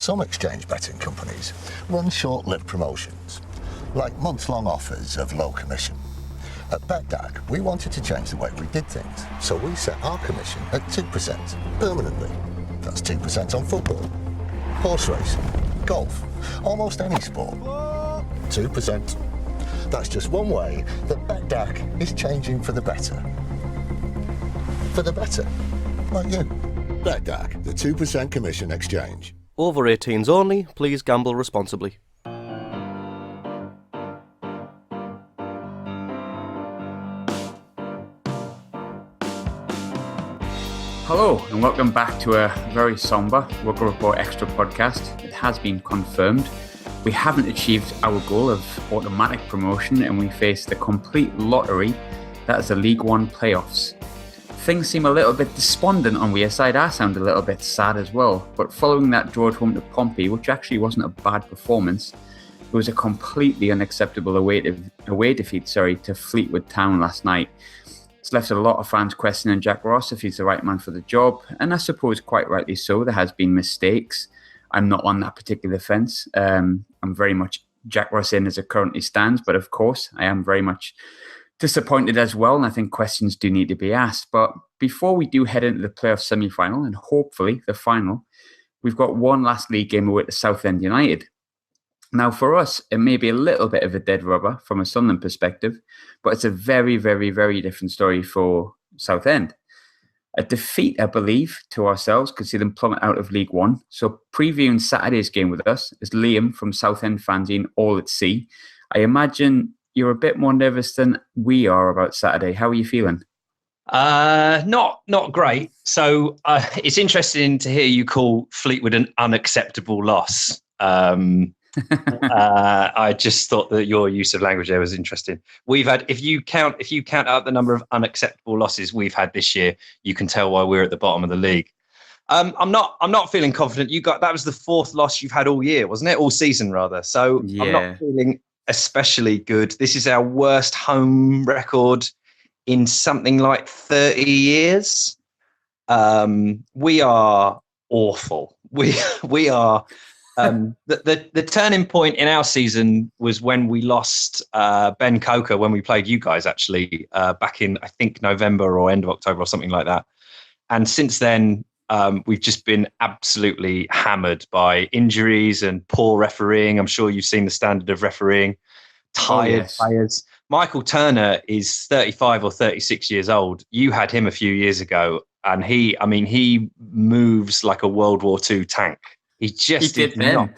Some exchange betting companies run short-lived promotions, like months-long offers of low commission. At BetDAG, we wanted to change the way we did things, so we set our commission at 2% permanently. That's 2% on football, horse racing, golf, almost any sport. 2%. That's just one way that BetDAG is changing for the better. For the better, like you. BetDAG, the 2% commission exchange. Over 18s only, please gamble responsibly. Hello and welcome back to a very sombre Roker Rapport Xtra Podcast. It has been confirmed. We haven't achieved our goal of automatic promotion and we face the complete lottery that is the League One playoffs. Things seem a little bit despondent on Wearside. I sound a little bit sad as well. But following that draw at home to Pompey, which actually wasn't a bad performance, it was a completely unacceptable away defeat to Fleetwood Town last night. It's left a lot of fans questioning Jack Ross if he's the right man for the job, and I suppose quite rightly so. There has been mistakes. I'm not on that particular fence. I'm very much Jack Ross in as it currently stands, but of course I am very much disappointed as well, and I think questions do need to be asked. But before we do head into the playoff semi-final and hopefully the final, we've got one last league game away to Southend United. Now, for us, it may be a little bit of a dead rubber from a Sunderland perspective, but it's a very, very, very different story for Southend. A defeat, I believe, to ourselves could see them plummet out of League One. So previewing Saturday's game with us is Liam from Southend Fanzine, All At Sea. I imagine you're a bit more nervous than we are about Saturday. How are you feeling? Not great. So it's interesting to hear you call Fleetwood an unacceptable loss. I just thought that your use of language there was interesting. We've had, if you count out the number of unacceptable losses we've had this year, you can tell why we're at the bottom of the league. I'm not feeling confident. That was the fourth loss you've had all year, wasn't it? All season rather. So yeah. I'm not feeling especially good. This is our worst home record in something like 30 years. We are awful. We are. The turning point in our season was when we lost Ben Coker when we played you guys actually back in I think November or end of October or something like that. And since then we've just been absolutely hammered by injuries and poor refereeing. I'm sure you've seen the standard of refereeing. Tired players. Michael Turner is 35 or 36 years old. You had him a few years ago, and he moves like a World War II tank. He did not.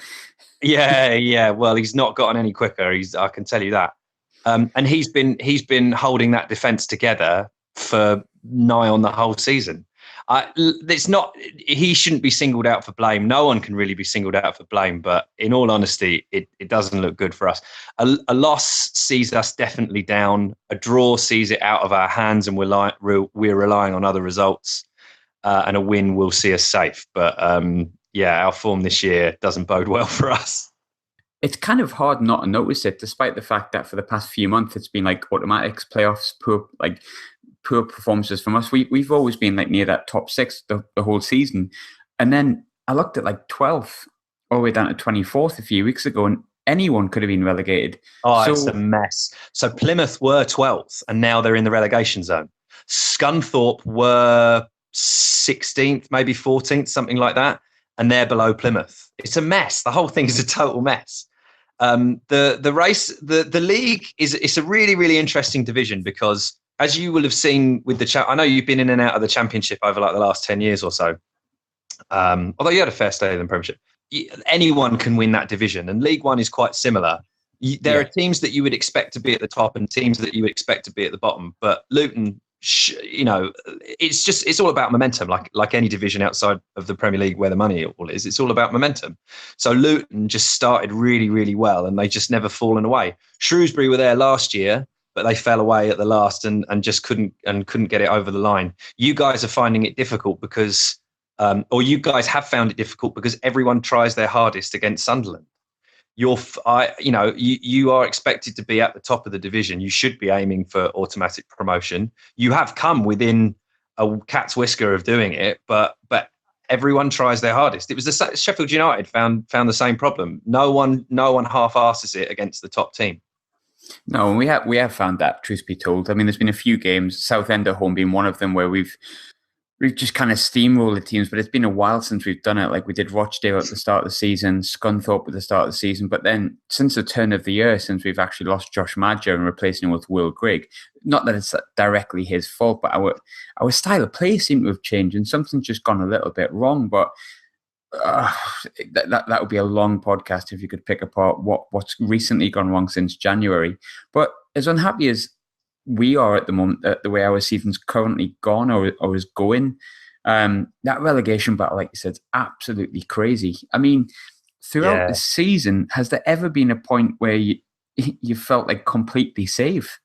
Yeah. Well, he's not gotten any quicker. I can tell you that. And he's been holding that defence together for nigh on the whole season. He shouldn't be singled out for blame. No one can really be singled out for blame. But in all honesty, it doesn't look good for us. A loss sees us definitely down. A draw sees it out of our hands, and we're relying on other results. And a win will see us safe. But our form this year doesn't bode well for us. It's kind of hard not to notice it, despite the fact that for the past few months it's been like automatics, playoffs, poor performances from us. We've always been like near that top six the whole season. And then I looked at like 12th all the way down to 24th a few weeks ago, and anyone could have been relegated. It's a mess. So Plymouth were 12th and now they're in the relegation zone. Scunthorpe were 16th, maybe 14th, something like that. And they're below Plymouth. It's a mess. The whole thing is a total mess. The race, the league it's a really, really interesting division because, as you will have seen with I know you've been in and out of the Championship over like the last 10 years or so. Although you had a fair stay in the Premiership. Anyone can win that division, and League One is quite similar. There are teams that you would expect to be at the top and teams that you would expect to be at the bottom. But Luton, it's all about momentum, like any division outside of the Premier League where the money all is. It's all about momentum. So Luton just started really, really well, and they just never fallen away. Shrewsbury were there last year, but they fell away at the last and just couldn't get it over the line. You guys are finding it difficult because, or you guys have found it difficult because everyone tries their hardest against Sunderland. You are expected to be at the top of the division. You should be aiming for automatic promotion. You have come within a cat's whisker of doing it, but everyone tries their hardest. It was Sheffield United found the same problem. No one half-asses it against the top team. No, and we have found that, truth be told. I mean, there's been a few games, Southend at home being one of them, where we've just kind of steamrolled the teams, but it's been a while since we've done it. Like we did Rochdale at the start of the season, Scunthorpe at the start of the season, but then since the turn of the year, since we've actually lost Josh Madger and replacing him with Will Grigg, not that it's directly his fault, but our style of play seemed to have changed and something's just gone a little bit wrong. But that would be a long podcast if you could pick apart what's recently gone wrong since January. But as unhappy as we are at the moment, the way our season's currently gone or is going, that relegation battle, like you said, is absolutely crazy. I mean, throughout the season, has there ever been a point where you felt like completely safe?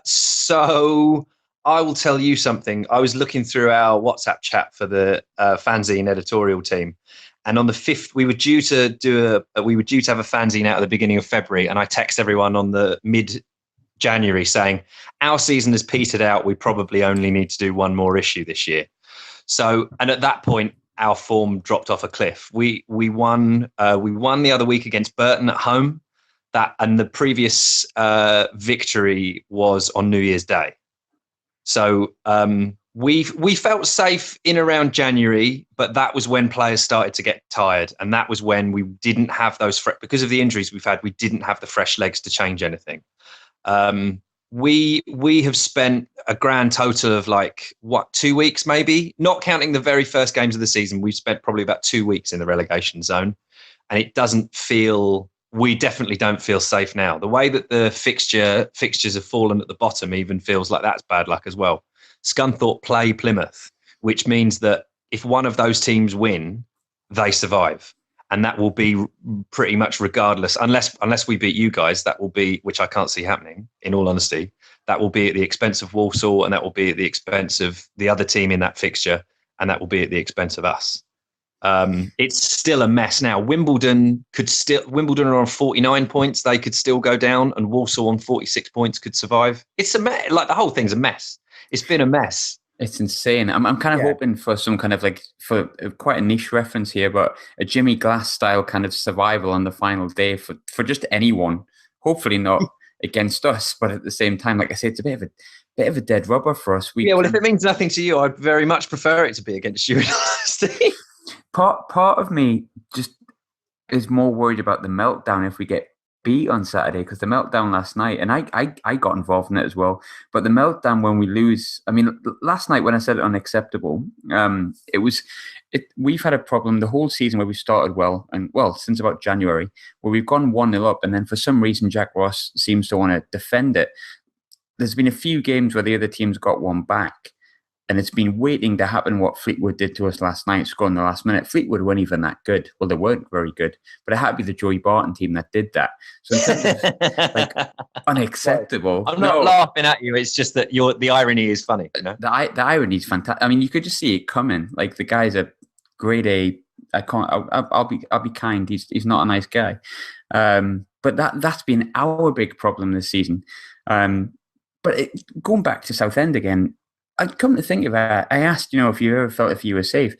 So I will tell you something. I was looking through our WhatsApp chat for the fanzine editorial team, and on the 5th, we were due to have a fanzine out at the beginning of February, and I text everyone on the mid-January saying, our season has petered out. We probably only need to do one more issue this year. So, and at that point, our form dropped off a cliff. We won the other week against Burton at home. And the previous victory was on New Year's Day. So we felt safe in around January, but that was when players started to get tired, and that was when we didn't have those because of the injuries we've had. We didn't have the fresh legs to change anything. We have spent a grand total of 2 weeks, maybe, not counting the very first games of the season. We've spent probably about 2 weeks in the relegation zone, and it doesn't feel. We definitely don't feel safe now. The way that the fixtures have fallen at the bottom even feels like that's bad luck as well. Scunthorpe play Plymouth, which means that if one of those teams win, they survive. And that will be pretty much regardless, unless we beat you guys, that will be, which I can't see happening, in all honesty, that will be at the expense of Walsall, and that will be at the expense of the other team in that fixture, and that will be at the expense of us. It's still a mess now. Wimbledon are on 49 points. They could still go down, and Walsall on 46 points could survive. It's a mess. Like, the whole thing's a mess. It's been a mess. It's insane. I'm kind of hoping for some kind of for quite a niche reference here, but a Jimmy Glass style kind of survival on the final day for just anyone. Hopefully not against us, but at the same time, like I say, it's a bit of a dead rubber for us. If it means nothing to you, I'd very much prefer it to be against you. Part of me just is more worried about the meltdown if we get beat on Saturday, because the meltdown last night, and I got involved in it as well, but the meltdown when we lose, I mean, last night when I said unacceptable, we've had a problem the whole season where we started since about January, where we've gone 1-0 up, and then for some reason Jack Ross seems to want to defend it. There's been a few games where the other team's got one back, and it's been waiting to happen what Fleetwood did to us last night, scoring the last minute. Fleetwood weren't even that good. Well, they weren't very good, but it had to be the Joey Barton team that did that. So in terms of, unacceptable. I'm not laughing at you. It's just that the irony is funny. You know? The irony is fantastic. I mean, you could just see it coming. Like, the guy's a grade A. I'll be kind. He's not a nice guy. But that's been our big problem this season. But going back to Southend again, I'd come to think of it, I asked, if you ever felt if you were safe.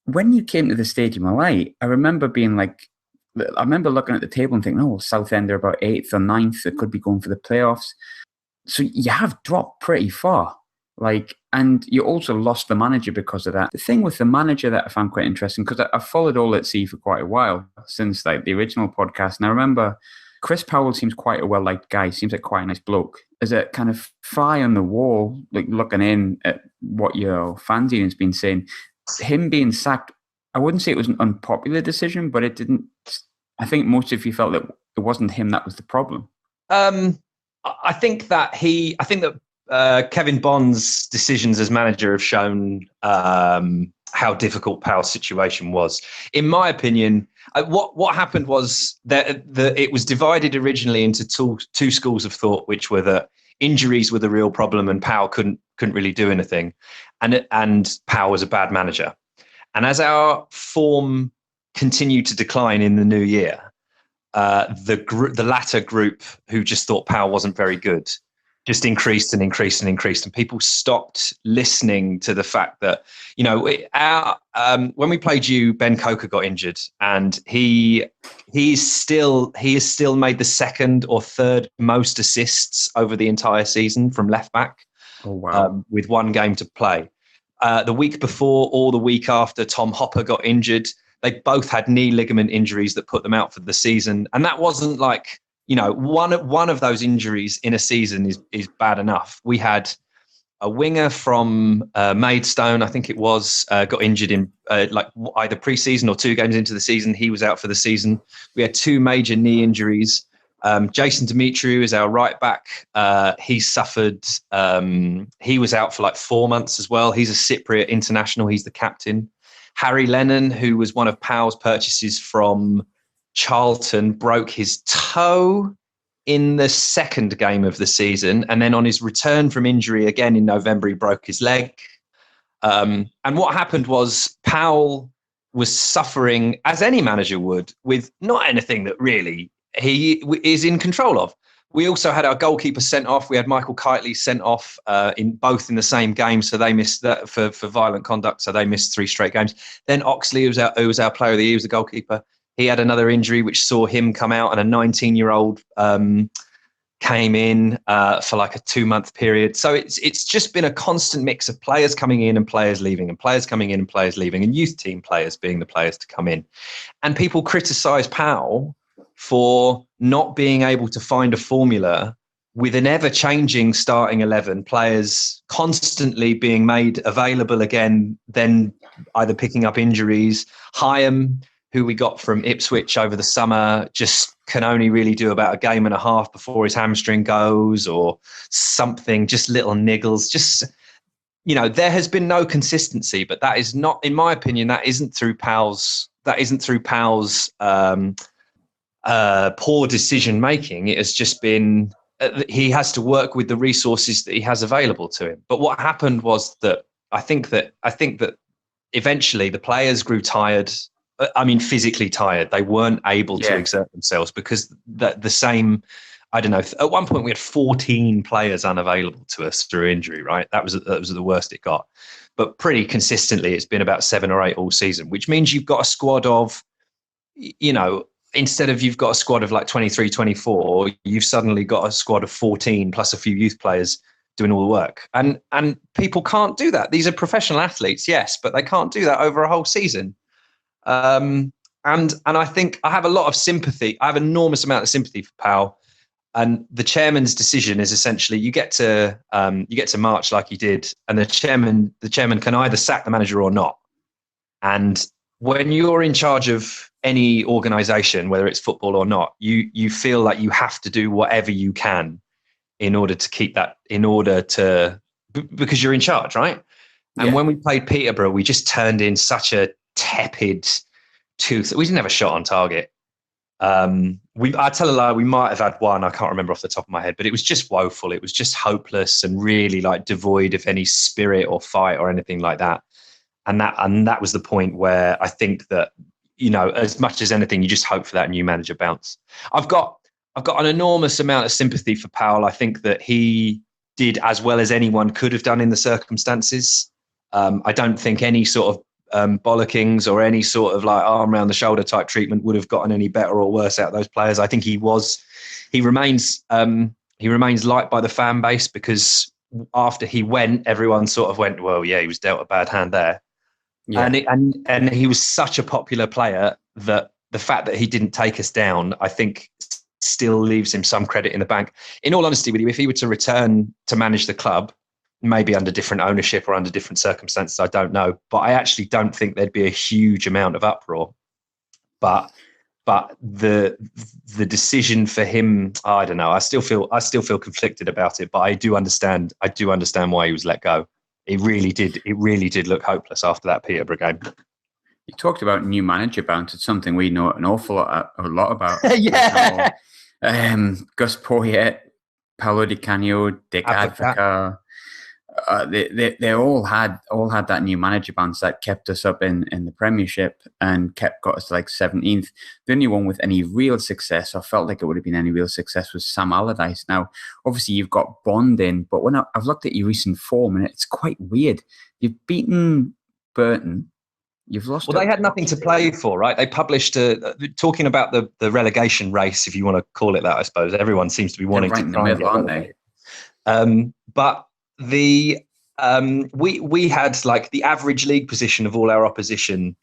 When you came to the stadium, I remember being I remember looking at the table and thinking, Southend are about 8th or 9th. They could be going for the playoffs. So you have dropped pretty far. And you also lost the manager because of that. The thing with the manager that I found quite interesting, because I've followed All At Sea for quite a while, since the original podcast. And I remember Chris Powell seems quite a well-liked guy. Seems like quite a nice bloke. As a kind of fly on the wall, looking in at what your fanzine has been saying, him being sacked, I wouldn't say it was an unpopular decision, but it didn't. I think most of you felt that it wasn't him that was the problem. I think that Kevin Bond's decisions as manager have shown how difficult Powell's situation was. In my opinion, what happened was that it was divided originally into two schools of thought, which were that injuries were the real problem and Powell couldn't really do anything, and Powell was a bad manager. And as our form continued to decline in the new year, the latter group, who just thought Powell wasn't very good, just increased and increased and increased, and people stopped listening to the fact that, you know, when we played you, Ben Coker got injured, and he has still made the second or third most assists over the entire season from left back. Oh wow! With one game to play. The week before or the week after, Tom Hopper got injured. They both had knee ligament injuries that put them out for the season, and that wasn't like, you know, one of those injuries in a season is bad enough. We had a winger from Maidstone, I think it was, got injured in like either pre-season or 2 games into the season. He was out for the season. We had 2 major knee injuries. Jason Demetriou is our right back. He suffered. He was out for like 4 months as well. He's a Cypriot international. He's the captain. Harry Lennon, who was one of Powell's purchases from Charlton, broke his toe in the second game of the season, and then on his return from injury again in November, he broke his leg. And what happened was Powell was suffering, as any manager would, with not anything that really he is in control of. We also had our goalkeeper sent off. We had Michael Kitely sent off in the same game, so they missed that for violent conduct. So they missed 3 straight games. Then Oxley, who was our player of the year, he was the goalkeeper. He had another injury which saw him come out, and a 19-year-old came in for like a 2-month period. So it's just been a constant mix of players coming in and players leaving, and players coming in and players leaving, and youth team players being the players to come in. And people criticise Powell for not being able to find a formula with an ever-changing starting 11, players constantly being made available again, then either picking up injuries. Hyam, who we got from Ipswich over the summer, just can only really do about a game and a half before his hamstring goes or something, just little niggles. Just, you know, there has been no consistency, but that is not, in my opinion, that isn't through Powell's poor decision making. It has just been, he has to work with the resources that he has available to him. But what happened was that I think that eventually the players grew tired. I mean, physically tired. They weren't able to exert themselves because the same, I don't know, at one point we had 14 players unavailable to us through injury, right? That was the worst it got. But pretty consistently, it's been about 7 or 8 all season, which means you've got a squad of, you know, instead of you've got a squad of like 23, 24, you've suddenly got a squad of 14 plus a few youth players doing all the work. And people can't do that. These are professional athletes, yes, but they can't do that over a whole season. And I think I have a lot of sympathy. I have an enormous amount of sympathy for Powell. And the chairman's decision is essentially you get to March like he did, and the chairman can either sack the manager or not. And when you're in charge of any organisation, whether it's football or not, you feel like you have to do whatever you can in order to keep that, because you're in charge, right? And when we played Peterborough, we just turned in such a tepid tooth. We didn't have a shot on target. I tell a lie, we might have had one, I can't remember off the top of my head, but it was just woeful. It was just hopeless and really like devoid of any spirit or fight or anything like that. And that was the point where I think that, you know, as much as anything, you just hope for that new manager bounce. I've got an enormous amount of sympathy for Powell. I think that he did as well as anyone could have done in the circumstances. I don't think any sort of bollockings or any sort of like arm around the shoulder type treatment would have gotten any better or worse out of those players. I think he remains liked by the fan base, because after he went, everyone sort of went, well, yeah, he was dealt a bad hand there. Yeah. And he was such a popular player that the fact that he didn't take us down, I think, still leaves him some credit in the bank. In all honesty with you, if he were to return to manage the club, maybe under different ownership or under different circumstances, I don't know. But I actually don't think there'd be a huge amount of uproar. But the decision for him, I don't know. I still feel conflicted about it. But I do understand why he was let go. It really did look hopeless after that Peterborough game. You talked about new manager bounce. It's something we know an awful lot about. Yeah. Gus Poyet, Paolo Di Canio, Dick Advocaat, They all had that new manager bounce that kept us up in the Premiership and got us to like 17th. The only one with any real success, I felt like it would have been any real success, was Sam Allardyce. Now, obviously, you've got Bond in, but when I've looked at your recent form, and it's quite weird. You've beaten Burton. You've lost. Well, they had nothing to play for, right? They published talking about the relegation race, if you want to call it that. I suppose everyone seems to be wanting right to in the middle, aren't they? But we had like the average league position of all our opposition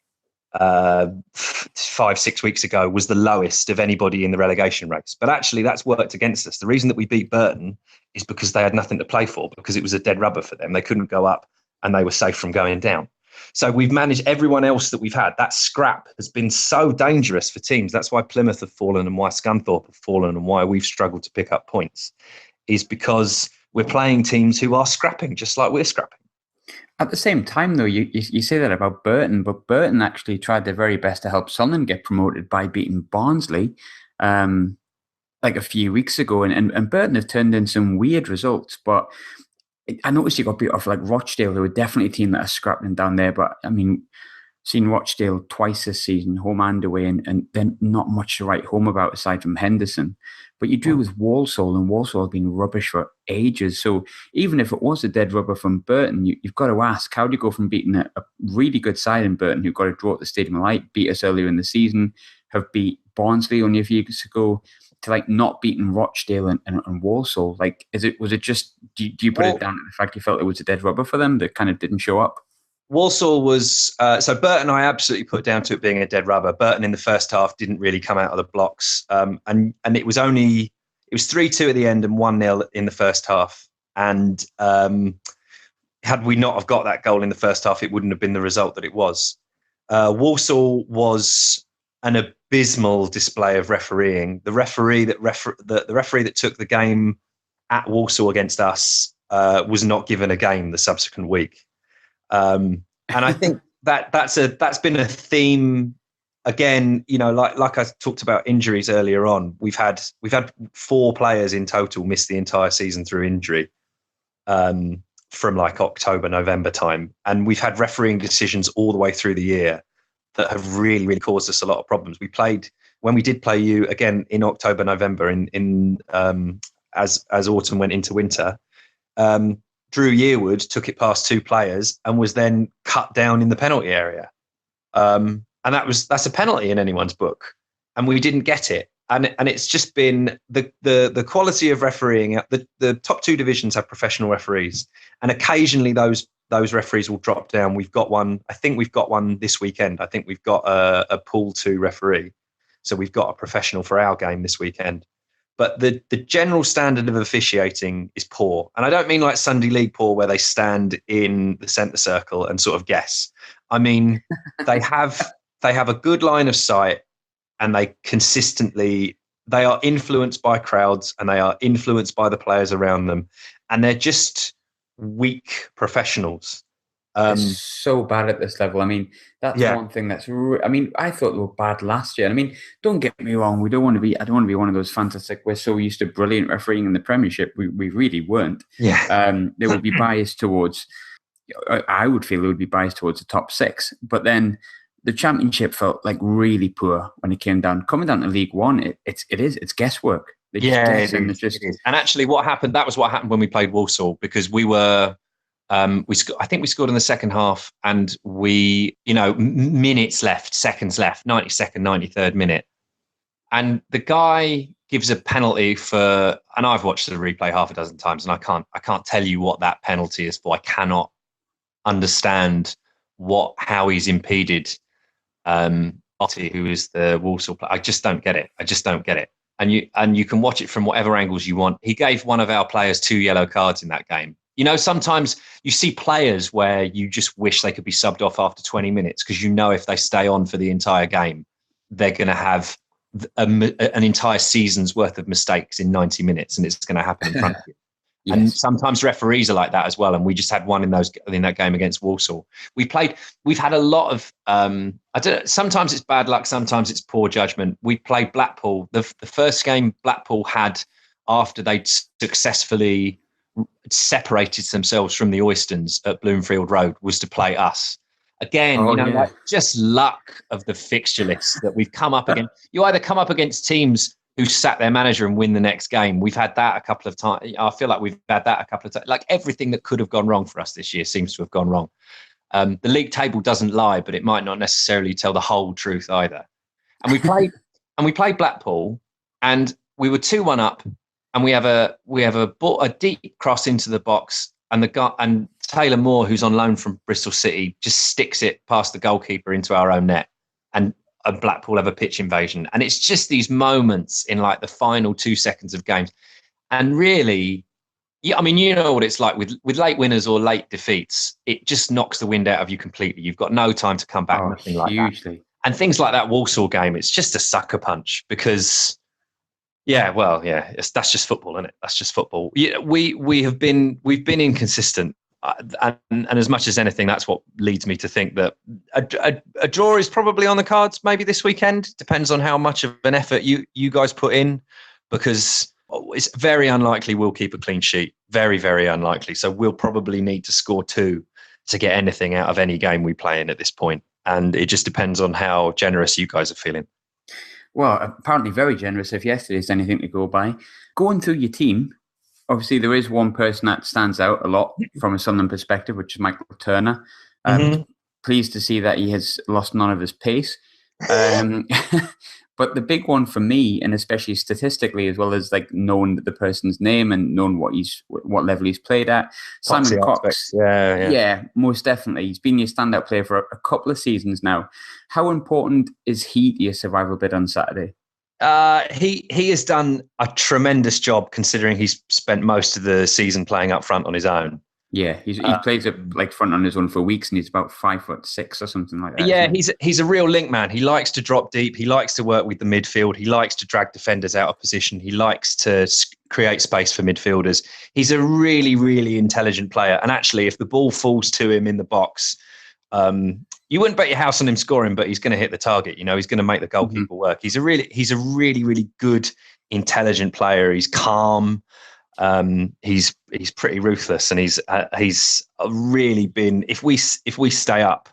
5-6 weeks ago was the lowest of anybody in the relegation race. But actually, that's worked against us. The reason that we beat Burton is because they had nothing to play for, because it was a dead rubber for them. They couldn't go up, and they were safe from going down. So we've managed everyone else that we've had. That scrap has been so dangerous for teams. That's why Plymouth have fallen and why Scunthorpe have fallen and why we've struggled to pick up points, is because we're playing teams who are scrapping just like we're scrapping. At the same time, though, you say that about Burton, but Burton actually tried their very best to help Sunderland get promoted by beating Barnsley like a few weeks ago. And Burton have turned in some weird results, but I noticed you got beat off like Rochdale, who were definitely a team that are scrapping down there. But I mean, seen Rochdale twice this season, home and away, and then not much to write home about aside from Henderson. But you drew with Walsall, and Walsall have been rubbish for ages. So even if it was a dead rubber from Burton, you've got to ask, how do you go from beating a really good side in Burton, who got a draw at the Stadium of Light, beat us earlier in the season, have beat Barnsley only a few years ago, to like not beating Rochdale and Walsall? Like, was it just, do you put it down to the fact you felt it was a dead rubber for them that kind of didn't show up? Walsall was, so Burton I absolutely put down to it being a dead rubber. Burton in the first half didn't really come out of the blocks. And it was 3-2 at the end and 1-0 in the first half. And had we not have got that goal in the first half, it wouldn't have been the result that it was. Walsall was an abysmal display of refereeing. The referee that took the game at Walsall against us was not given a game the subsequent week. And I think that's been a theme again. You know, like I talked about injuries earlier on. We've had 4 players in total miss the entire season through injury from like October, November time, and we've had refereeing decisions all the way through the year that have really, really caused us a lot of problems. When we did play you again in October, November, as autumn went into winter. Drew Yearwood took it past 2 players and was then cut down in the penalty area. And that's a penalty in anyone's book. And we didn't get it. And it's just been the quality of refereeing. The top 2 divisions have professional referees. And occasionally those referees will drop down. We've got one. I think we've got one this weekend. I think we've got a Pool 2 referee. So we've got a professional for our game this weekend. But the general standard of officiating is poor. And I don't mean like Sunday League poor, where they stand in the centre circle and sort of guess. I mean, they have a good line of sight, and they are influenced by crowds, and they are influenced by the players around them. And they're just weak professionals. It's so bad at this level. I mean, that's one thing that's. I mean, I thought they were bad last year. I mean, don't get me wrong. I don't want to be one of those fantastic. We're so used to brilliant refereeing in the Premiership. We really weren't. Yeah. They would be biased towards. I would feel they would be biased towards the top 6. But then the Championship felt like really poor when it came down. Coming down to League One, it's guesswork. It is. And actually, what happened? That was what happened when we played Walsall, because we were. I think we scored in the second half, and we, minutes left, seconds left, 92nd, 93rd minute. And the guy gives a penalty for, and I've watched the replay half a dozen times, and I can't tell you what that penalty is for. I cannot understand how he's impeded Otti, who is the Walsall player. I just don't get it. And you can watch it from whatever angles you want. He gave one of our players 2 yellow cards in that game. Sometimes you see players where you just wish they could be subbed off after 20 minutes, because if they stay on for the entire game, they're going to have an entire season's worth of mistakes in 90 minutes, and it's going to happen in front of you. Yes. And sometimes referees are like that as well. And we just had one in that game against Walsall. We've had a lot of, sometimes it's bad luck, sometimes it's poor judgment. We played Blackpool. The first game Blackpool had after they'd successfully separated themselves from the Oystons at Bloomfield Road was to play us. Again, like just luck of the fixture list that we've come up against. You either come up against teams who sack their manager and win the next game. We've had that a couple of times. I feel like we've had that a couple of times. Like everything that could have gone wrong for us this year seems to have gone wrong. The league table doesn't lie, but it might not necessarily tell the whole truth either. And we played Blackpool, and we were 2-1 up, and we have a deep cross into the box, and Taylor Moore, who's on loan from Bristol City, just sticks it past the goalkeeper into our own net, and Blackpool have a pitch invasion. And it's just these moments in like the final 2 seconds of games. And really, I mean, you know what it's like with late winners or late defeats. It just knocks the wind out of you completely. You've got no time to come back. Nothing like that. And things like that Walsall game, it's just a sucker punch because, that's just football, isn't it? That's just football. Yeah, we've been inconsistent. And as much as anything, that's what leads me to think that a draw is probably on the cards maybe this weekend. Depends on how much of an effort you guys put in, because it's very unlikely we'll keep a clean sheet. Very, very unlikely. So we'll probably need to score 2 to get anything out of any game we play in at this point. And it just depends on how generous you guys are feeling. Well, apparently very generous if yesterday's anything to go by. Going through your team, obviously, there is one person that stands out a lot from a Sunderland perspective, which is Michael Turner. Pleased to see that he has lost none of his pace. But the big one for me, and especially statistically, as well as like knowing the person's name and knowing what level he's played at, Simon Cox. Yeah, most definitely. He's been your standout player for a couple of seasons now. How important is he to your survival bid on Saturday? He has done a tremendous job considering he's spent most of the season playing up front on his own. Yeah, he plays up like front on his own for weeks, and he's about 5'6" or something like that. Yeah, he's a real link man. He likes to drop deep. He likes to work with the midfield. He likes to drag defenders out of position. He likes to create space for midfielders. He's a really, really intelligent player. And actually, if the ball falls to him in the box, you wouldn't bet your house on him scoring, but he's going to hit the target. You know, he's going to make the goalkeeper work. He's a really, really good, intelligent player. He's calm. He's pretty ruthless, and he's really been. If we stay up,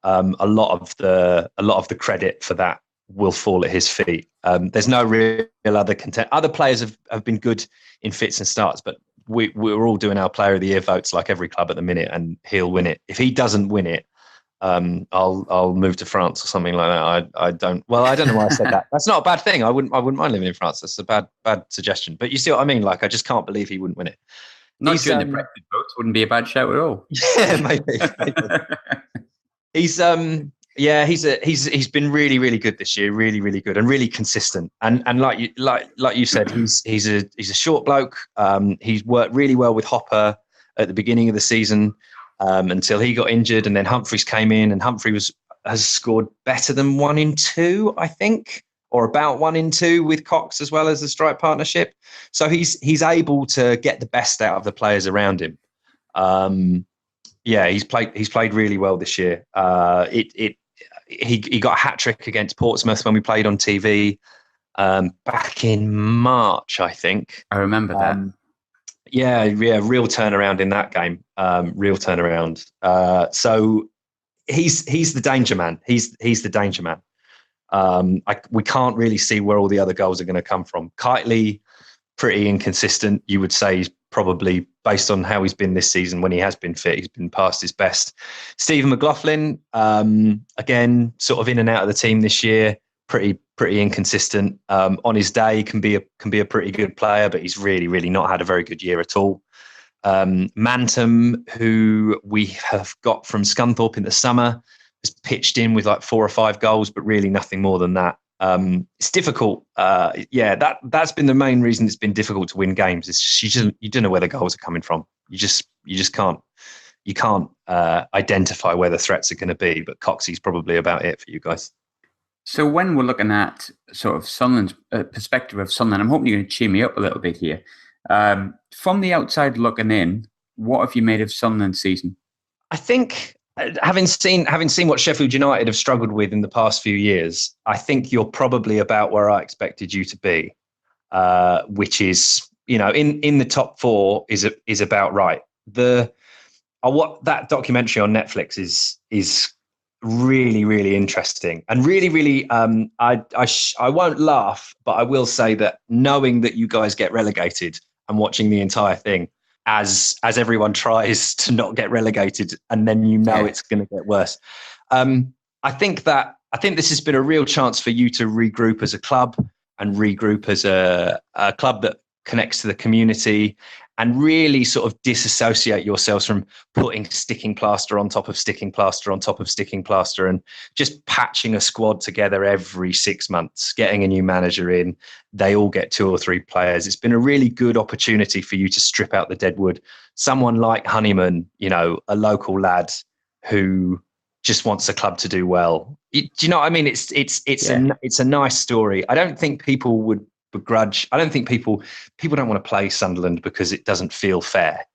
a lot of the credit for that will fall at his feet. There's no real other content. Other players have been good in fits and starts, but we're all doing our Player of the Year votes like every club at the minute, and he'll win it. If he doesn't win it, I'll move to France or something like that. I don't know why I said that. That's not a bad thing. I wouldn't mind living in France. That's a bad suggestion. But you see what I mean? Like, I just can't believe he wouldn't win it. Not during the Brexit votes wouldn't be a bad shout at all. Yeah, maybe. He's been really, really good this year. Really, really good and really consistent. And like you said, he's a short bloke. He's worked really well with Hopper at the beginning of the season. Until he got injured, and then Humphreys came in, and Humphrey has scored better than 1 in 2, I think, or about 1 in 2 with Cox as well as the strike partnership. So he's able to get the best out of the players around him. He's played really well this year. He got a hat trick against Portsmouth when we played on TV back in March, I think. I remember that. Real turnaround in that game. Real turnaround. So he's the danger man. He's the danger man. We can't really see where all the other goals are going to come from. Kitely, pretty inconsistent. You would say he's probably, based on how he's been this season, when he has been fit, he's been past his best. Stephen McLaughlin, again, sort of in and out of the team this year. Pretty inconsistent. On his day, can be a pretty good player, but he's really, really not had a very good year at all. Mantum, who we have got from Scunthorpe in the summer, has pitched in with like 4 or 5 goals, but really nothing more than that. It's difficult. That's been the main reason it's been difficult to win games. It's just you don't know where the goals are coming from. You just can't identify where the threats are going to be. But Coxey's probably about it for you guys. So when we're looking at sort of Sunderland's perspective of Sunderland, I'm hoping you're going to cheer me up a little bit here. From the outside looking in, what have you made of Sunderland's season? I think, having seen what Sheffield United have struggled with in the past few years, I think you're probably about where I expected you to be, which is in the top 4 is about right. What that documentary on Netflix is really, really interesting and really, really. I won't laugh, but I will say that knowing that you guys get relegated and watching the entire thing as everyone tries to not get relegated, and then it's going to get worse. I think this has been a real chance for you to regroup as a club and regroup as a club that connects to the community, and really sort of disassociate yourselves from putting sticking plaster on top of sticking plaster on top of sticking plaster and just patching a squad together every 6 months, getting a new manager in. They all get 2 or 3 players. It's been a really good opportunity for you to strip out the deadwood. Someone like Honeyman, a local lad who just wants the club to do well. Do you know what I mean? It's a nice story. I don't think people would begrudge. I don't think people don't want to play Sunderland because it doesn't feel fair.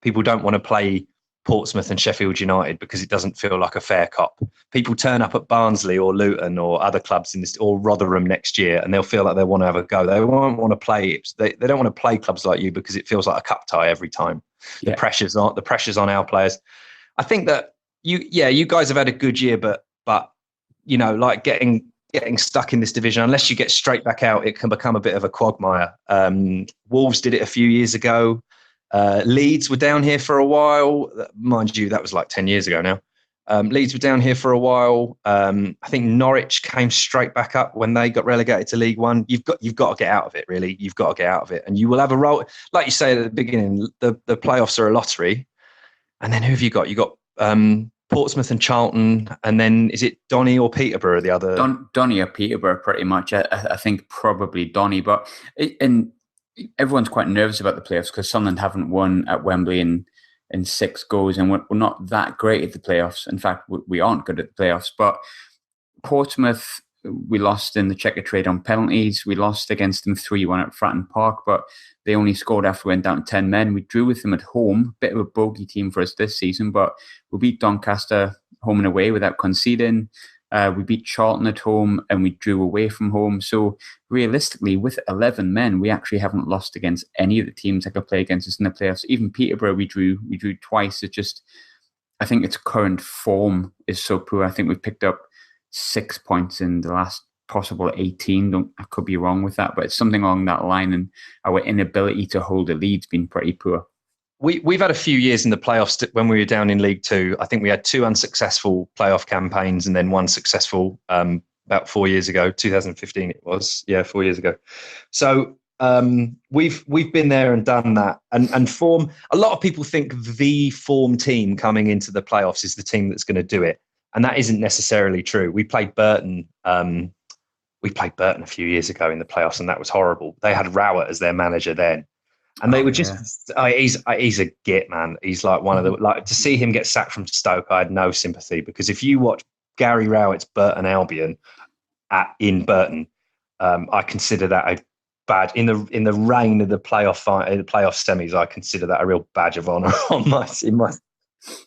People don't want to play Portsmouth and Sheffield United because it doesn't feel like a fair cop. People turn up at Barnsley or Luton or other clubs or Rotherham next year, and they'll feel like they want to have a go. They won't want to play. They don't want to play clubs like you because it feels like a cup tie every time. Yeah. The pressure's on our players. I think that you guys have had a good year, but like getting stuck in this division, unless you get straight back out, it can become a bit of a quagmire. Wolves did it a few years ago. Leeds were down here for a while. Mind you, that was like 10 years ago now. Leeds were down here for a while. I think Norwich came straight back up when they got relegated to League One. You've got to get out of it, really. You've got to get out of it. And you will have a role. Like you say at the beginning, the playoffs are a lottery. And then who have you got? You got Portsmouth and Charlton, and then is it Donny or Peterborough? The other Donny or Peterborough, pretty much. I think probably Donny, but and everyone's quite nervous about the playoffs because Sunderland haven't won at Wembley in 6 goals, and we're not that great at the playoffs. In fact, we aren't good at the playoffs. But Portsmouth, we lost in the checker trade on penalties. We lost against them 3-1 at Fratton Park, but they only scored after we went down to 10 men. We drew with them at home, bit of a bogey team for us this season, but we beat Doncaster home and away without conceding. We beat Charlton at home and we drew away from home. So realistically, with 11 men, we actually haven't lost against any of the teams that could play against us in the playoffs. Even Peterborough, we drew twice. It's just, I think its current form is so poor. I think we've picked up 6 points in the last possible 18. I could be wrong with that, but it's something along that line, and our inability to hold a lead's been pretty poor. We've had a few years in the playoffs when we were down in League Two. I think we had 2 unsuccessful playoff campaigns and then 1 successful about 4 years ago, 2015 it was. Yeah, 4 years ago. So we've been there and done that. And form, a lot of people think the form team coming into the playoffs is the team that's going to do it. And that isn't necessarily true. We played Burton. We played Burton a few years ago in the playoffs, and that was horrible. They had Rowett as their manager then. And they were just, he's a git, man. He's like one of the, to see him get sacked from Stoke, I had no sympathy, because if you watch Gary Rowett's Burton Albion in Burton, I consider that a bad, in the reign of the playoff semis, I consider that a real badge of honour in my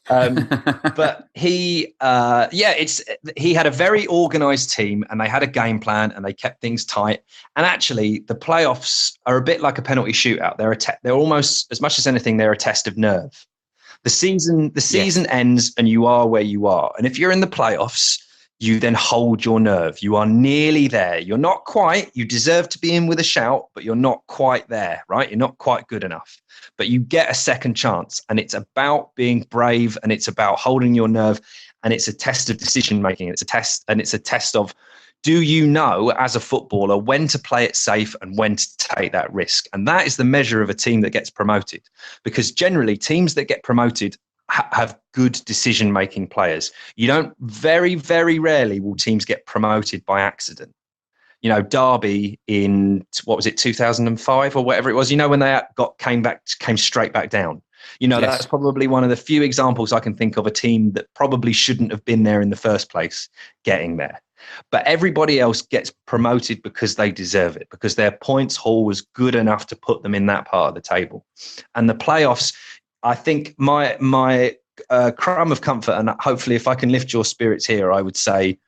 but he had a very organised team, and they had a game plan, and they kept things tight. And actually, the playoffs are a bit like a penalty shootout. They're almost, as much as anything, they're a test of nerve. The season ends, and you are where you are. And if you're in the playoffs, you then hold your nerve. You are nearly there. You're not quite. You deserve to be in with a shout, but you're not quite there, right? You're not quite good enough. But you get a second chance, and it's about being brave, and it's about holding your nerve, and it's a test of decision making. It's a test of, do you know as a footballer when to play it safe and when to take that risk? And that is the measure of a team that gets promoted, because generally teams that get promoted have good decision-making players. You don't, very, very rarely will teams get promoted by accident. You know, Derby in, 2005 or whatever it was, when they came straight back down. That's probably one of the few examples I can think of a team that probably shouldn't have been there in the first place getting there. But everybody else gets promoted because they deserve it, because their points haul was good enough to put them in that part of the table. And the playoffs, I think my crumb of comfort, and hopefully if I can lift your spirits here, I would say,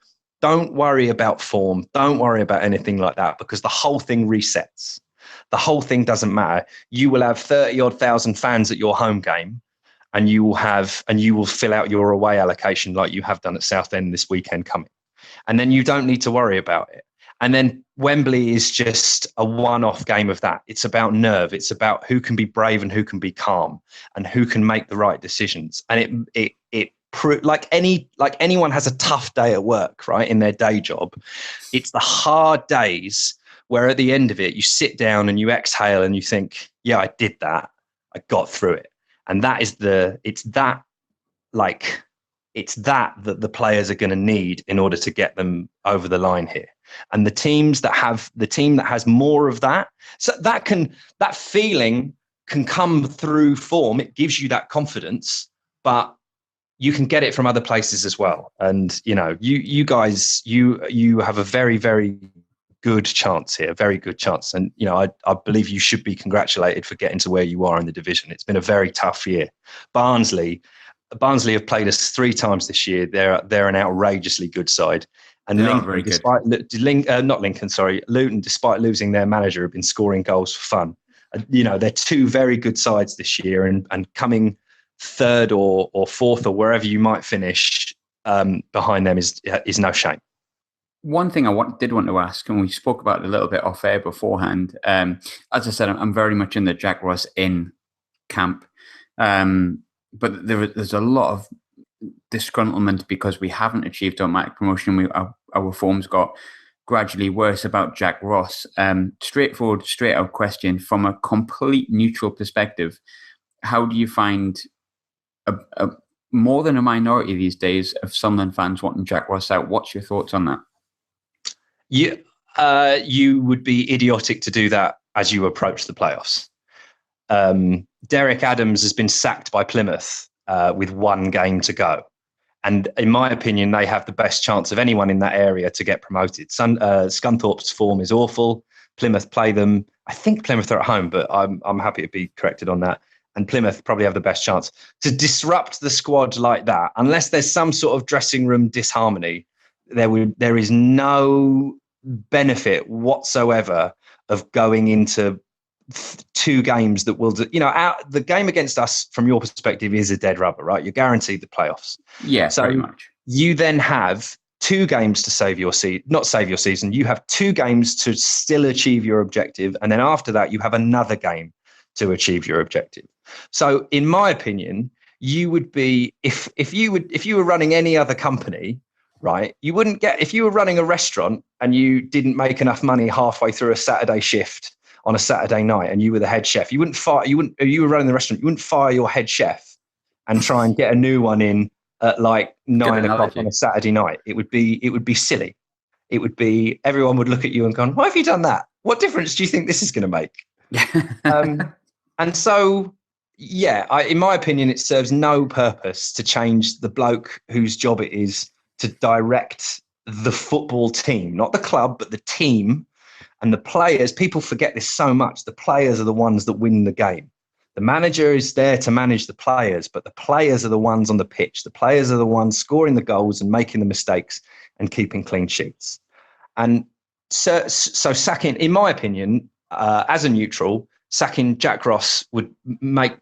don't worry about form. Don't worry about anything like that, because the whole thing resets. the whole thing doesn't matter. You will have 30-odd thousand fans at your home game, and you will fill out your away allocation like you have done at Southend this weekend coming. And then you don't need to worry about it. And then Wembley is just a one-off game of that. It's about nerve. It's about who can be brave and who can be calm and who can make the right decisions. And like anyone has a tough day at work, right, in their day job. It's the hard days where at the end of it, you sit down and you exhale and you think, yeah, I did that. I got through it. And it's that the players are going to need in order to get them over the line here. And the team that has more of that, so that feeling can come through form. It gives you that confidence, but you can get it from other places as well. And you guys, you have a very, very good chance here, very good chance. And I believe you should be congratulated for getting to where you are in the division. It's been a very tough year. Barnsley have played us 3 times this year. They're an outrageously good side. And Luton, despite losing their manager, have been scoring goals for fun. They're 2 very good sides this year, and coming 3rd or 4th or wherever you might finish behind them is no shame. One thing I did want to ask, and we spoke about it a little bit off air beforehand. As I said, I'm very much in the Jack Ross in camp. But there's a lot of disgruntlement because we haven't achieved automatic promotion. Our form's got gradually worse about Jack Ross. Straightforward, straight out question from a complete neutral perspective. How do you find a more than a minority these days of Sunderland fans wanting Jack Ross out? What's your thoughts on that? You would be idiotic to do that as you approach the playoffs. Derek Adams has been sacked by Plymouth with 1 game to go. And in my opinion, they have the best chance of anyone in that area to get promoted. Scunthorpe's form is awful. Plymouth play them. I think Plymouth are at home, but I'm happy to be corrected on that. And Plymouth probably have the best chance. To disrupt the squad like that, unless there's some sort of dressing room disharmony, there is no benefit whatsoever of going into 2 games that will, the game against us from your perspective is a dead rubber, right? You're guaranteed the playoffs. Yeah, so pretty much. You then have 2 games to save your season, not save your season. You have 2 games to still achieve your objective. And then after that, you have another game to achieve your objective. So in my opinion, you would be, if you were running any other company, right, you wouldn't get, if you were running a restaurant and you didn't make enough money halfway through a Saturday shift on a Saturday night and you were the head chef, you were running the restaurant, you wouldn't fire your head chef and try and get a new one in at like 9 o'clock on a Saturday night. It would be silly. It would be, everyone would look at you and go, why have you done that? What difference do you think this is going to make? And so, yeah, in my opinion, it serves no purpose to change the bloke whose job it is to direct the football team, not the club, but the team and the players. People forget this so much. The players are the ones that win the game. The manager is there to manage the players, but the players are the ones on the pitch. The players are the ones scoring the goals and making the mistakes and keeping clean sheets. And so sacking, in my opinion, as a neutral, sacking Jack Ross would make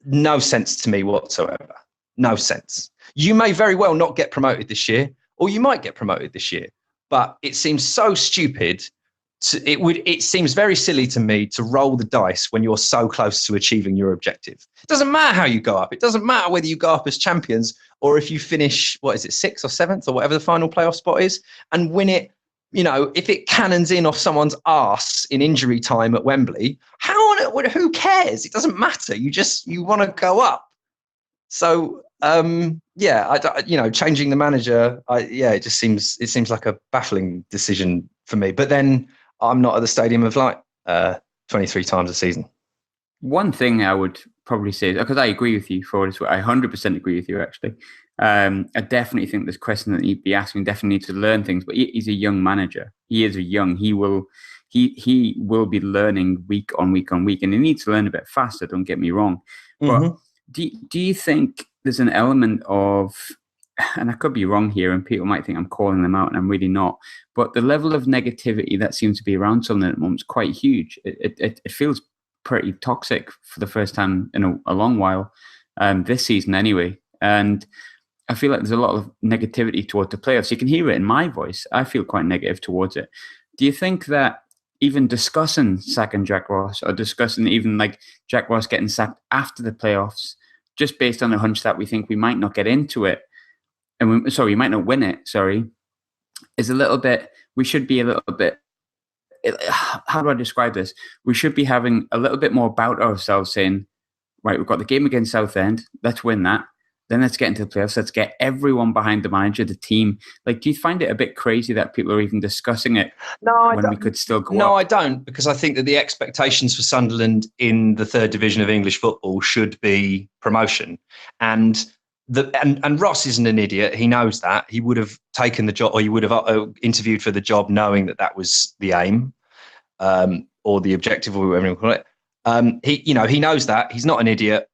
no sense to me whatsoever. No sense. You may very well not get promoted this year, or you might get promoted this year, but it seems so stupid. It seems very silly to me to roll the dice when you're so close to achieving your objective. It doesn't matter how you go up. It doesn't matter whether you go up as champions or if you finish, 6th or 7th or whatever the final playoff spot is, and win it. If it cannons in off someone's arse in injury time at Wembley, who cares? It doesn't matter. You want to go up. So, changing the manager, it seems like a baffling decision for me. But then I'm not at the stadium of 23 times a season. One thing I would probably say, because I agree with you for this, I 100% agree with you actually. I definitely think there's questions that he'd be asking, definitely need to learn things, but he's a young manager. He will be learning week on week on week, and he needs to learn a bit faster, don't get me wrong. But do you think there's an element of and I could be wrong here, and people might think I'm calling them out, and I'm really not. But the level of negativity that seems to be around Sunderland at the moment is quite huge. It feels pretty toxic for the first time in a long while, this season anyway. And I feel like there's a lot of negativity towards the playoffs. You can hear it in my voice. I feel quite negative towards it. Do you think that even discussing sacking Jack Ross, or discussing even like Jack Ross getting sacked after the playoffs, just based on the hunch that we think we might not get into it, and we might not win it, is a little bit, we should be a little bit, how do I describe this? We should be having a little bit more about ourselves, saying, right, we've got the game against Southend, let's win that. Then let's get into the playoffs. Let's get everyone behind the manager, the team. Like, do you find it a bit crazy that people are even discussing it when we could still go No, up? I don't, because I think that the expectations for Sunderland in the third division of English football should be promotion. And Ross isn't an idiot. He knows that. He would have taken the job, or he would have interviewed for the job knowing that that was the aim, or the objective, or whatever you call it. He knows that. He's not an idiot.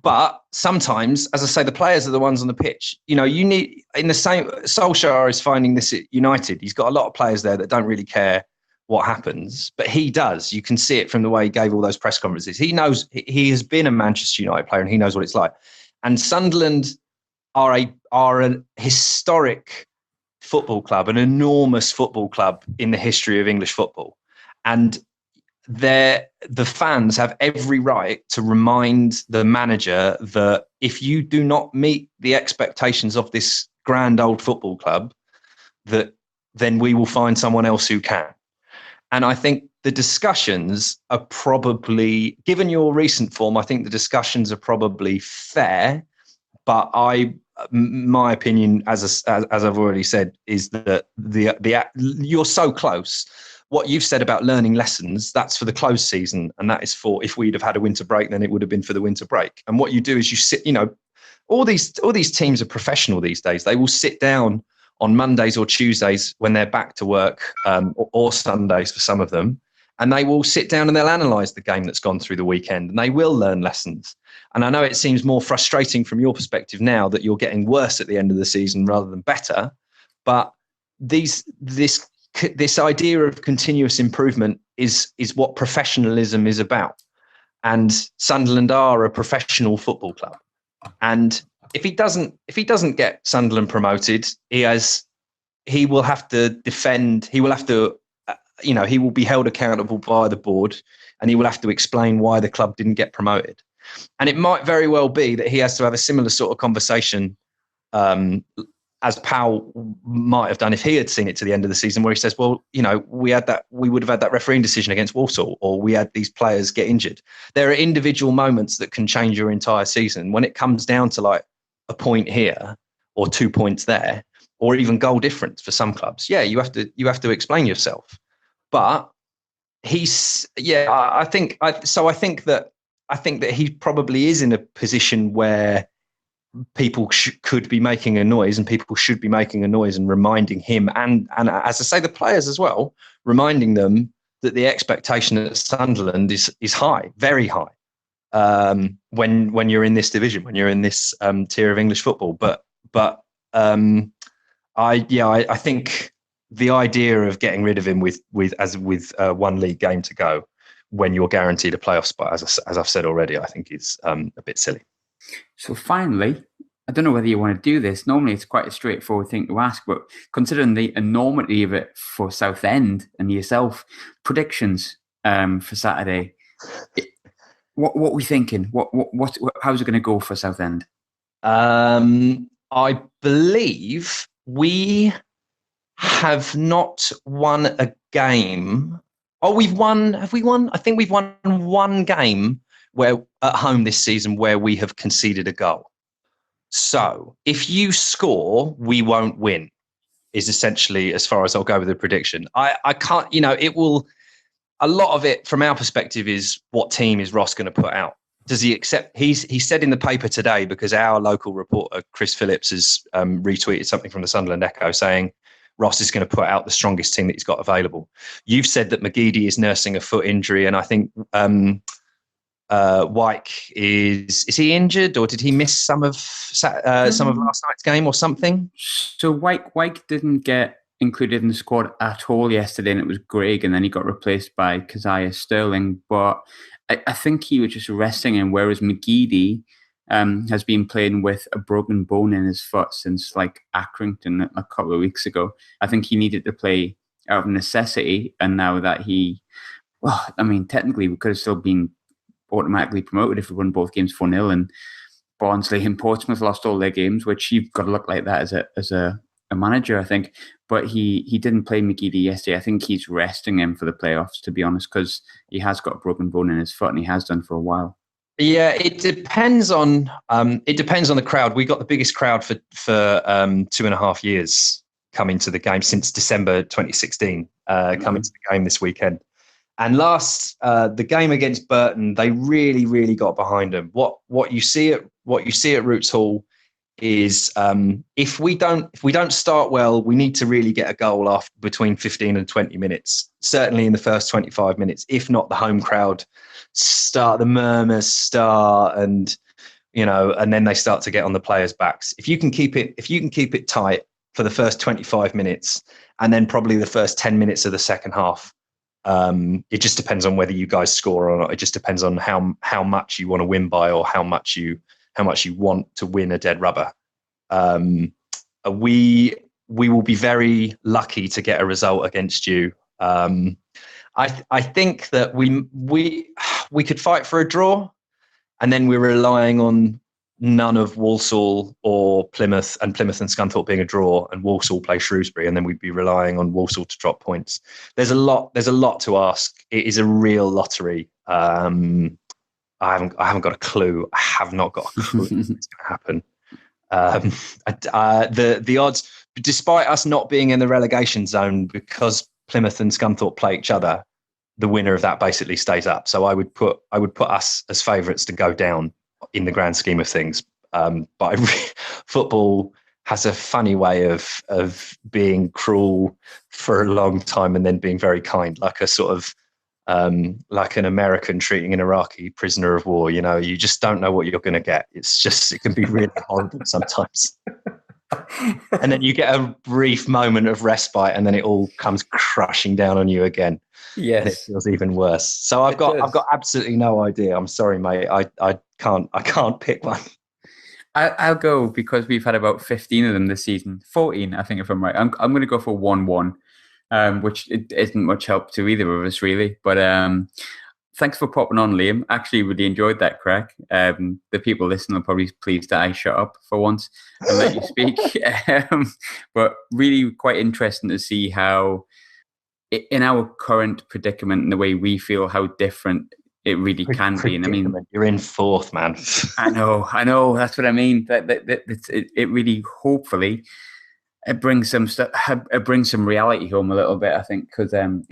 But sometimes, as I say, the players are the ones on the pitch. You need, in the same, Solskjaer is finding this at United. He's got a lot of players there that don't really care what happens, but he does. You can see it from the way he gave all those press conferences. He knows, he has been a Manchester United player, and he knows what it's like. And Sunderland are an historic football club, an enormous football club in the history of English football. And the fans have every right to remind the manager that if you do not meet the expectations of this grand old football club, that then we will find someone else who can. And I think the discussions are probably, given your recent form, I think the discussions are probably fair. But my opinion, as I've already said, is that you're so close. What you've said about learning lessons, that's for the closed season, and that is for, if we'd have had a winter break, then it would have been for the winter break. And what you do is you sit, all these teams are professional these days. They will sit down on Mondays or Tuesdays when they're back to work, or Sundays for some of them, and they will sit down and they'll analyse the game that's gone through the weekend, and they will learn lessons. And I know it seems more frustrating from your perspective now that you're getting worse at the end of the season rather than better, but this idea of continuous improvement is what professionalism is about. And Sunderland are a professional football club. And if he doesn't get Sunderland promoted, he will have to defend, he will have to, he will be held accountable by the board, and he will have to explain why the club didn't get promoted. And it might very well be that he has to have a similar sort of conversation, as Powell might have done if he had seen it to the end of the season, where he says, well, we would have had that refereeing decision against Walsall, or we had these players get injured. There are individual moments that can change your entire season. When it comes down to like a point here or 2 points there, or even goal difference for some clubs, you have to explain yourself. But I think that he probably is in a position where people could be making a noise, and people should be making a noise and reminding him, and as I say, the players as well, reminding them that the expectation at Sunderland is high, very high, when you're in this division, when you're in this tier of English football. But I think the idea of getting rid of him with one league game to go, when you're guaranteed a playoff spot, as I've said already, I think is a bit silly. So finally, I don't know whether you want to do this. Normally, it's quite a straightforward thing to ask, but considering the enormity of it for Southend and yourself, predictions for Saturday. What are we thinking? How's it going to go for Southend? I believe we have not won a game. Oh, we've won. Have we won? I think we've won one game where at home this season where we have conceded a goal. So if you score, we won't win, is essentially as far as I'll go with the prediction. I can't, it will, a lot of it from our perspective is what team is Ross going to put out? Does he accept, he said in the paper today, because our local reporter, Chris Phillips, has retweeted something from the Sunderland Echo saying Ross is going to put out the strongest team that he's got available. You've said that McGeady is nursing a foot injury, and I think Wyke is he injured, or did he miss some of last night's game or something? So Wyke didn't get included in the squad at all yesterday, and it was Greg, and then he got replaced by Keziah Sterling. But I think he was just resting him, whereas McGeady has been playing with a broken bone in his foot since like Accrington a couple of weeks ago. I think he needed to play out of necessity, and now that technically we could have still been automatically promoted if we won both games 4-0, and Barnsley and Portsmouth lost all their games, which you've got to look like that as a manager, I think. But he didn't play McGeady yesterday. I think he's resting him for the playoffs, to be honest, because he has got a broken bone in his foot, and he has done for a while. Yeah, it depends on the crowd. We got the biggest crowd for 2.5 years coming to the game since December 2016. Coming to the game this weekend. And the game against Burton, they really, really got behind them. What you see at Roots Hall is if we don't start well, we need to really get a goal between 15 and 20 minutes. Certainly in the first 25 minutes. If not, the home crowd the murmurs start, and then they start to get on the players' backs. If you can keep it tight for the first 25 minutes, and then probably the first 10 minutes of the second half. It just depends on whether you guys score or not. It just depends on how much you want to win by, or how much you want to win a dead rubber. We will be very lucky to get a result against you. I think that we could fight for a draw, and then we're relying on none of Walsall or Plymouth and Scunthorpe being a draw, and Walsall play Shrewsbury, and then we'd be relying on Walsall to drop points. There's a lot to ask. It is a real lottery. I haven't got a clue. I have not got a clue what's going to happen. The odds, despite us not being in the relegation zone, because Plymouth and Scunthorpe play each other, the winner of that basically stays up. So I would put us as favourites to go down in the grand scheme of things. But football has a funny way of being cruel for a long time and then being very kind, like a sort of like an American treating an Iraqi prisoner of war. You just don't know what you're going to get. It can be really horrible sometimes. And then you get a brief moment of respite, and then it all comes crashing down on you again. Yes, and it feels even worse. So I've got absolutely no idea. I'm sorry, mate. I can't pick one. I'll go, because we've had about 15 of them this season. 14, I think, if I'm right. I'm going to go for 1-1, which it isn't much help to either of us, really. But thanks for popping on, Liam. Actually, really enjoyed that crack. The people listening are probably pleased that I shut up for once and let you speak. But really quite interesting to see how, in our current predicament and the way we feel, how different it really can be. And I mean, you're in fourth, man. I know. That's what I mean. It really, hopefully, it brings some stuff. It brings some reality home a little bit, I think, because I'm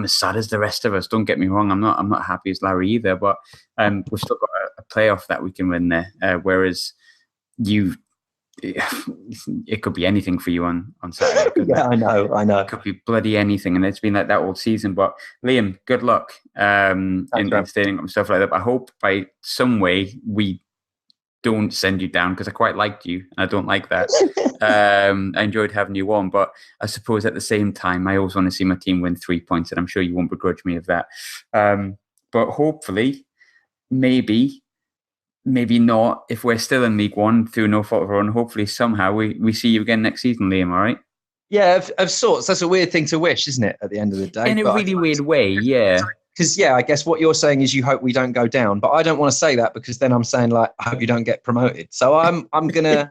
as sad as the rest of us. Don't get me wrong. I'm not happy as Larry either. But we've still got a playoff that we can win there. Whereas it could be anything for you on Saturday. Yeah, I know. It could be bloody anything, and it's been like that all season. But Liam, good luck in staying up and stuff like that. But I hope by some way we don't send you down, because I quite liked you, and I don't like that. I enjoyed having you on, but I suppose at the same time, I always want to see my team win 3 points, and I'm sure you won't begrudge me of that. But hopefully, maybe not, if we're still in League One through no fault of our own. Hopefully somehow we see you again next season, Liam, all right? Yeah, of sorts. That's a weird thing to wish, isn't it, at the end of the day? In a really weird way, yeah. Because, I guess what you're saying is you hope we don't go down, but I don't want to say that, because then I'm saying, like, I hope you don't get promoted. So I'm gonna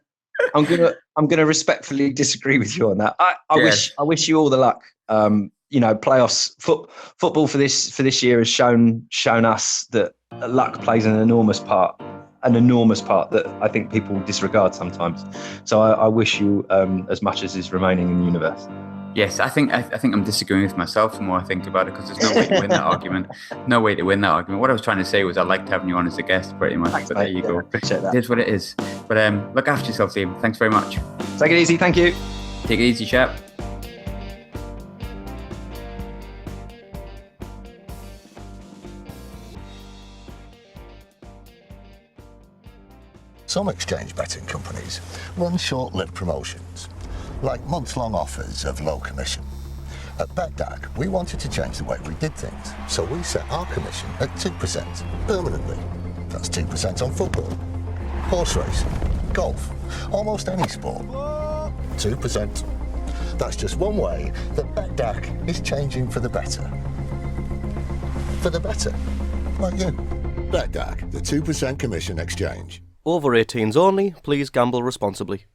respectfully disagree with you on that. I wish you all the luck. Playoffs football for this year has shown us that luck plays an enormous part that I think people disregard sometimes. So I wish you as much as is remaining in the universe. Yes, I think I'm disagreeing with myself the more I think about it, because there's no way to win that argument. No way to win that argument. What I was trying to say was I liked having you on as a guest, pretty much. Thanks, but mate. there you go. Appreciate that. It is what it is. But look after yourself, Liam. Thanks very much. Take it easy. Thank you. Take it easy, chap. Some exchange betting companies run short-lived promotions, like months-long offers of low commission. At BetDAG, we wanted to change the way we did things, so we set our commission at 2% permanently. That's 2% on football, horse racing, golf, almost any sport. 2%. That's just one way that BetDAG is changing for the better. For the better, like you. BetDAG, the 2% commission exchange. Over 18s only, please gamble responsibly.